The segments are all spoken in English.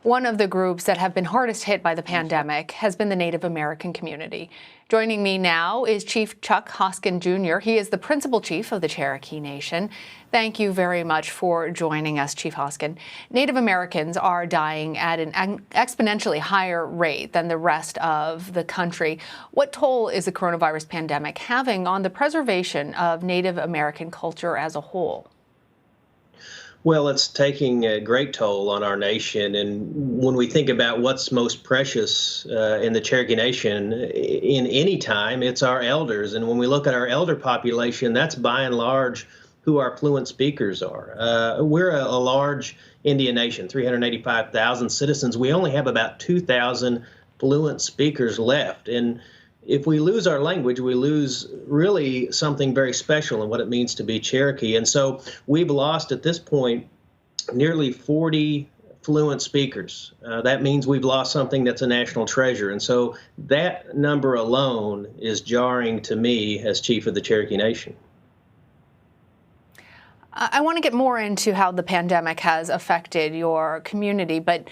One of the groups that have been hardest hit by the pandemic has been the Native American community. Joining me now is Chief Chuck Hoskin Jr. He is the principal chief of the Cherokee Nation. Thank you very much for joining us, Chief Hoskin. Native Americans are dying at an exponentially higher rate than the rest of the country. What toll is the coronavirus pandemic having on the preservation of Native American culture as a whole? Well, it's taking a great toll on our nation. And when we think about what's most precious in the Cherokee Nation in any time, it's our elders. And when we look at our elder population, that's by and large who our fluent speakers are. We're a large Indian nation, 385,000 citizens. We only have about 2,000 fluent speakers left. And if we lose our language, we lose really something very special in what it means to be Cherokee. And so we've lost at this point nearly 40 fluent speakers. That means we've lost something that's a national treasure. And so that number alone is jarring to me as chief of the Cherokee Nation. I want to get more into how the pandemic has affected your community, but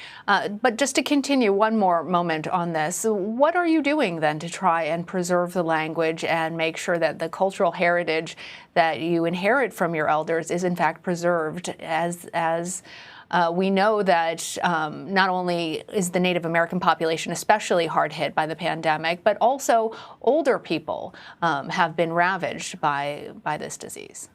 just to continue one more moment on this, what are you doing then to try and preserve the language and make sure that the cultural heritage that you inherit from your elders is in fact preserved, as we know that not only is the Native American population especially hard hit by the pandemic, but also older people have been ravaged by this disease?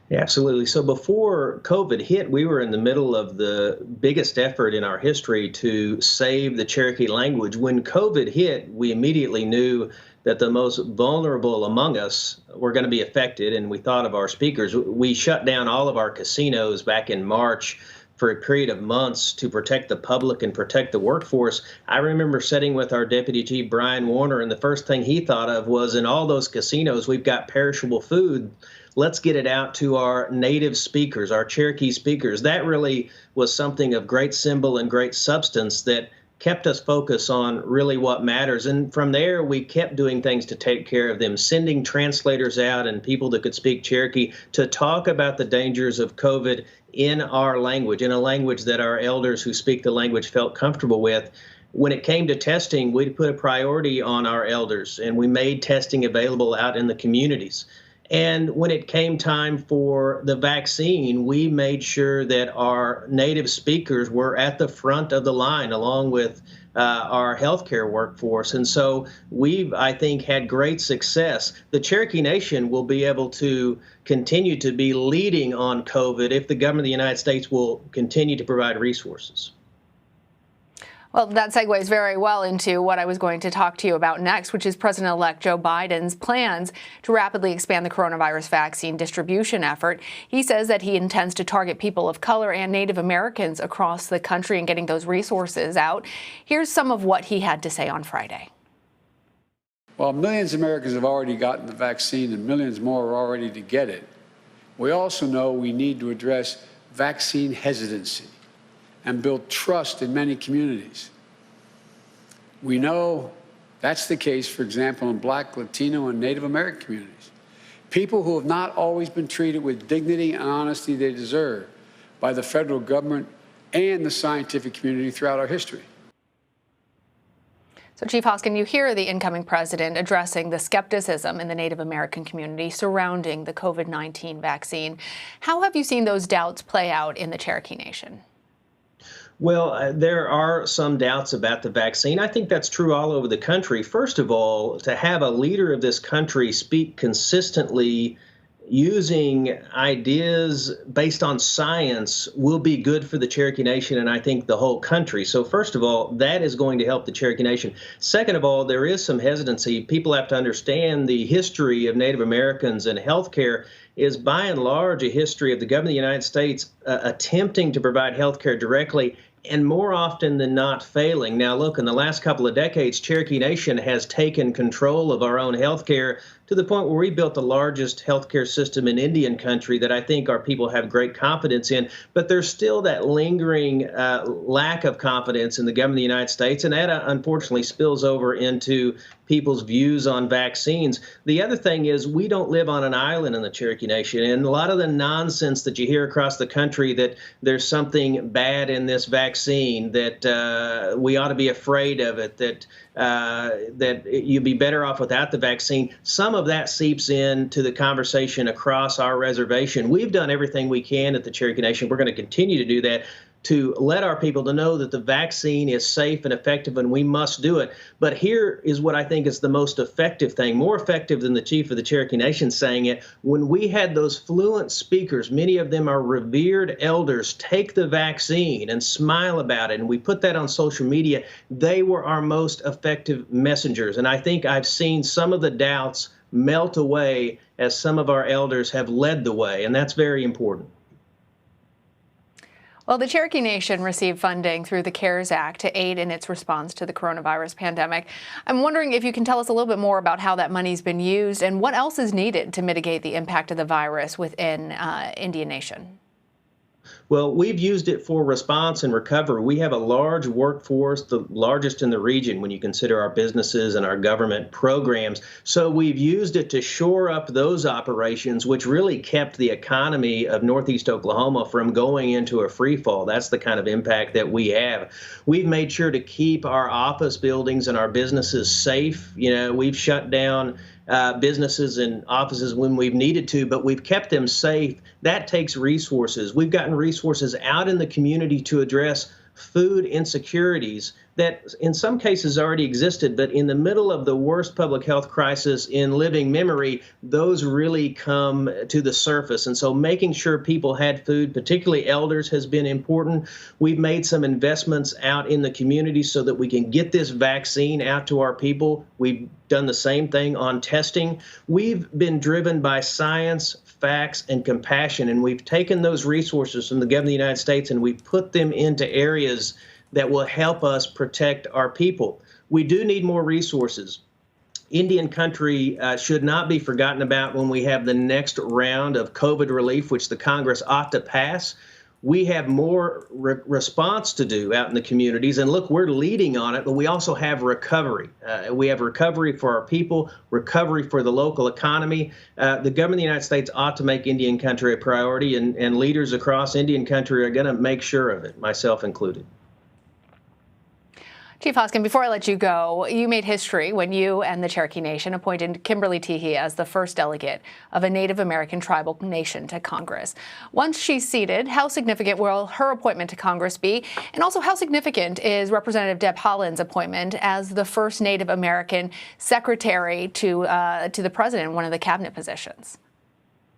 Yeah, absolutely. So before COVID hit, we were in the middle of the biggest effort in our history to save the Cherokee language. When COVID hit, we immediately knew that the most vulnerable among us were going to be affected, and we thought of our speakers. We shut down all of our casinos back in March for a period of months to protect the public and protect the workforce. I remember sitting with our Deputy Chief, Brian Warner, and the first thing he thought of was, in all those casinos, we've got perishable food. Let's get it out to our native speakers, our Cherokee speakers. That really was something of great symbol and great substance that kept us focused on really what matters. And from there, we kept doing things to take care of them, sending translators out and people that could speak Cherokee to talk about the dangers of COVID in our language, in a language that our elders who speak the language felt comfortable with. When it came to testing, we put a priority on our elders, and we made testing available out in the communities. And when it came time for the vaccine, we made sure that our native speakers were at the front of the line along with our healthcare workforce. And so we've, I think, had great success. The Cherokee Nation will be able to continue to be leading on COVID if the government of the United States will continue to provide resources. Well, that segues very well into what I was going to talk to you about next, which is President-elect Joe Biden's plans to rapidly expand the coronavirus vaccine distribution effort. He says that he intends to target people of color and Native Americans across the country and getting those resources out. Here's some of what he had to say on Friday. While millions of Americans have already gotten the vaccine and millions more are already to get it, we also know we need to address vaccine hesitancy and build trust in many communities. We know that's the case, for example, in Black, Latino, and Native American communities. People who have not always been treated with dignity and honesty they deserve by the federal government and the scientific community throughout our history. So, Chief Hoskin, you hear the incoming president addressing the skepticism in the Native American community surrounding the COVID-19 vaccine. How have you seen those doubts play out in the Cherokee Nation? Well, there are some doubts about the vaccine. I think that's true all over the country. First of all, to have a leader of this country speak consistently using ideas based on science will be good for the Cherokee Nation and I think the whole country. So first of all, that is going to help the Cherokee Nation. Second of all, there is some hesitancy. People have to understand the history of Native Americans and healthcare is by and large a history of the government of the United States attempting to provide healthcare directly and more often than not failing. Now, look, in the last couple of decades, Cherokee Nation has taken control of our own healthcare to the point where we built the largest healthcare system in Indian country that I think our people have great confidence in. But there's still that lingering lack of confidence in the government of the United States, and that unfortunately spills over into people's views on vaccines. The other thing is we don't live on an island in the Cherokee Nation, and a lot of the nonsense that you hear across the country that there's something bad in this vaccine, that we ought to be afraid of it, that you'd be better off without the vaccine. Some of that seeps into the conversation across our reservation. We've done everything we can at the Cherokee Nation. We're going to continue to do that, to let our people to know that the vaccine is safe and effective and we must do it. But here is what I think is the most effective thing, more effective than the chief of the Cherokee Nation saying it. When we had those fluent speakers, many of them are revered elders, take the vaccine and smile about it, and we put that on social media, they were our most effective messengers. And I think I've seen some of the doubts melt away as some of our elders have led the way, and that's very important. Well, the Cherokee Nation received funding through the CARES Act to aid in its response to the coronavirus pandemic. I'm wondering if you can tell us a little bit more about how that money's been used and what else is needed to mitigate the impact of the virus within Indian Nation. Well, we've used it for response and recovery. We have a large workforce, the largest in the region when you consider our businesses and our government programs. So we've used it to shore up those operations, which really kept the economy of Northeast Oklahoma from going into a free fall. That's the kind of impact that we have. We've made sure to keep our office buildings and our businesses safe. You know, we've shut down businesses and offices when we've needed to, but we've kept them safe. That takes resources. We've gotten resources out in the community to address food insecurities that in some cases already existed, but in the middle of the worst public health crisis in living memory, those really come to the surface. And so making sure people had food, particularly elders, has been important. We've made some investments out in the community so that we can get this vaccine out to our people. We've done the same thing on testing. We've been driven by science, facts, and compassion, and we've taken those resources from the government of the United States and we've put them into areas that will help us protect our people. We do need more resources. Indian country should not be forgotten about when we have the next round of COVID relief, which the Congress ought to pass. We have more response to do out in the communities. And look, we're leading on it, but we also have recovery. We have recovery for our people, recovery for the local economy. The government of the United States ought to make Indian country a priority, and leaders across Indian country are going to make sure of it, myself included. Chief Hoskin, before I let you go, you made history when you and the Cherokee Nation appointed Kim Teehees as the first delegate of a Native American tribal nation to Congress. Once she's seated, how significant will her appointment to Congress be? And also, how significant is Representative Deb Haaland's appointment as the first Native American secretary to the president in one of the cabinet positions?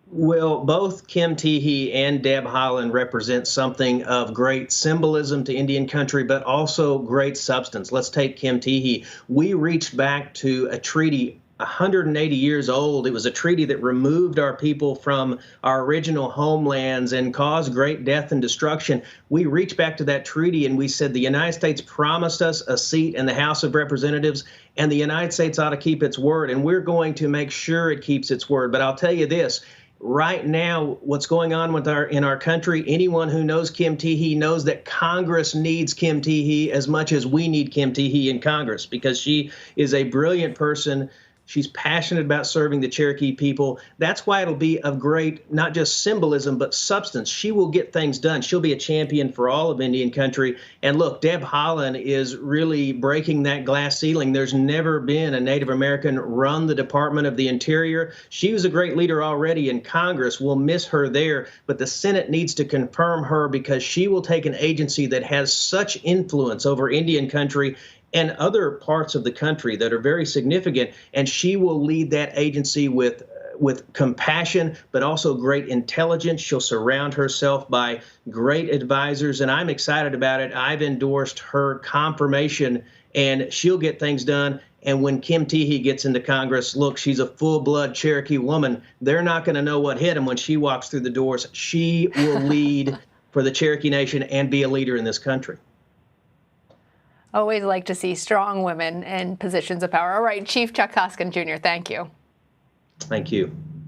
Well, both Kim Teehees and Deb Haaland represent something of great symbolism to Indian country, but also great substance. Let's take Kim Teehees. We reached back to a treaty 180 years old. It was a treaty that removed our people from our original homelands and caused great death and destruction. We reached back to that treaty and we said the United States promised us a seat in the House of Representatives, and the United States ought to keep its word, and we're going to make sure it keeps its word. But I'll tell you this. Right now, what's going on in our country, anyone who knows Kim Teehees knows that Congress needs Kim Teehees as much as we need Kim Teehees in Congress, because she is a brilliant person. She's passionate about serving the Cherokee people. That's why it'll be of great, not just symbolism, but substance. She will get things done. She'll be a champion for all of Indian country. And look, Deb Haaland is really breaking that glass ceiling. There's never been a Native American run the Department of the Interior. She was a great leader already in Congress. We'll miss her there, but the Senate needs to confirm her because she will take an agency that has such influence over Indian country and other parts of the country that are very significant, and she will lead that agency with compassion, but also great intelligence. She'll surround herself by great advisors, and I'm excited about it. I've endorsed her confirmation, and she'll get things done. And when Kim Teehees gets into Congress, look, she's a full-blood Cherokee woman. They're not going to know what hit them when she walks through the doors. She will lead for the Cherokee Nation and be a leader in this country. Always like to see strong women in positions of power. All right, Chief Chuck Hoskin Jr., thank you. Thank you.